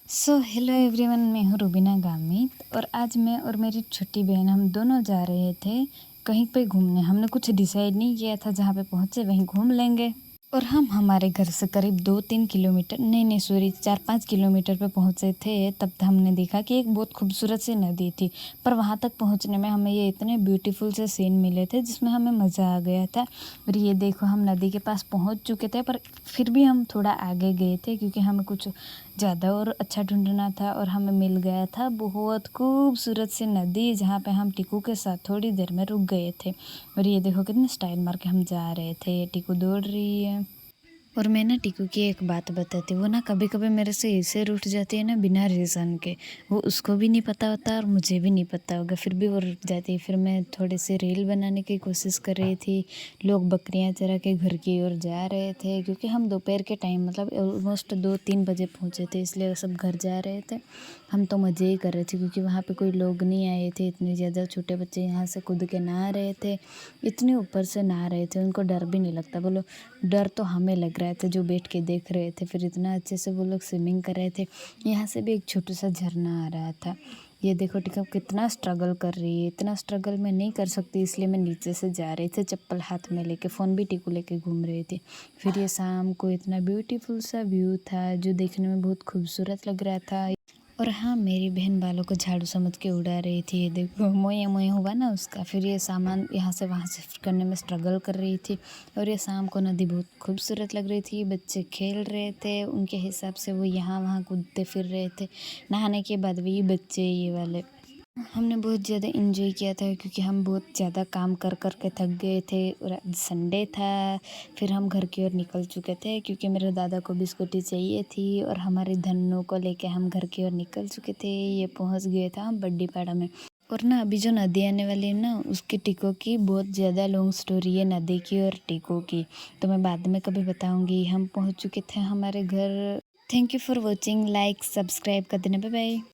Hello everyone, मैं हूँ रुबीना गामित और आज मैं और मेरी छोटी बहन हम दोनों जा रहे थे कहीं पे घूमने। हमने कुछ डिसाइड नहीं किया था, जहाँ पे पहुँचे वहीं घूम लेंगे। और हम हमारे घर से करीब 2-3 किलोमीटर नहीं सॉरी 4-5 किलोमीटर पे पहुँचे थे। तब हमने देखा कि एक बहुत खूबसूरत सी नदी थी, पर वहाँ तक पहुँचने में हमें ये इतने ब्यूटीफुल से सीन मिले थे जिसमें हमें मज़ा आ गया था। और ये देखो, हम नदी के पास पहुँच चुके थे, पर फिर भी हम थोड़ा आगे गए थे क्योंकि हमें कुछ ज़्यादा और अच्छा ढूंढना था। और हमें मिल गया था बहुत खूबसूरत सी नदी, जहाँ पे हम टीकू के साथ थोड़ी देर में रुक गए थे। और ये देखो कितने स्टाइल मार के हम जा रहे थे। टीकू दौड़ रही है। और मैं ना टीकू की एक बात बताती हूँ, वो ना कभी कभी मेरे से ऐसे रूठ जाती है ना बिना रीज़न के। वो उसको भी नहीं पता होता और मुझे भी नहीं पता होगा, फिर भी वो रूठ जाती है। फिर मैं थोड़े से रील बनाने की कोशिश कर रही थी। लोग बकरियां चरा के घर की ओर जा रहे थे क्योंकि हम दोपहर के टाइम मतलब ऑलमोस्ट 2-3 बजे पहुँचे थे, इसलिए सब घर जा रहे थे। हम तो मज़े ही कर रहे थे क्योंकि वहाँ पे कोई लोग नहीं आए थे। इतने ज़्यादा छोटे बच्चे यहाँ से कूद के नहा रहे थे, इतने ऊपर से नहा रहे थे, उनको डर भी नहीं लगता। बोलो, डर तो हमें लग रहा था जो बैठ के देख रहे थे। फिर इतना अच्छे से वो लोग स्विमिंग कर रहे थे। यहाँ से भी एक छोटा सा झरना आ रहा था। ये देखो टीका कितना स्ट्रगल कर रही है। इतना स्ट्रगल मैं नहीं कर सकती, इसलिए मैं नीचे से जा रही थी चप्पल हाथ में लेके, फ़ोन भी टीकू लेके घूम रही थी। फिर ये शाम को इतना ब्यूटीफुल सा व्यू था जो देखने में बहुत खूबसूरत लग रहा था। और हाँ, मेरी बहन बालों को झाड़ू समझ के उड़ा रही थी। ये देखो मोया मोया हुआ ना उसका। फिर ये सामान यहाँ से वहाँ शिफ्ट करने में स्ट्रगल कर रही थी। और ये शाम को नदी बहुत खूबसूरत लग रही थी। बच्चे खेल रहे थे, उनके हिसाब से वो यहाँ वहाँ कूदते फिर रहे थे। नहाने के बाद भी बच्चे ये वाले हमने बहुत ज़्यादा इन्जॉय किया था क्योंकि हम बहुत ज़्यादा काम कर कर के थक गए थे और आज संडे था। फिर हम घर की ओर निकल चुके थे क्योंकि मेरे दादा को भी स्कूटी चाहिए थी। और हमारे धन्नों को लेके हम घर की ओर निकल चुके थे। ये पहुंच गए था हम बड्डीपाड़ा में। और ना अभी जो नदी आने वाली है ना, उसकी टीकों की बहुत ज़्यादा लॉन्ग स्टोरी है, नदी की और टीकों की। तो मैं बाद में कभी बताऊँगी। हम पहुँच चुके थे हमारे घर। Thank you for watching. Like subscribe कर देना। Bye bye.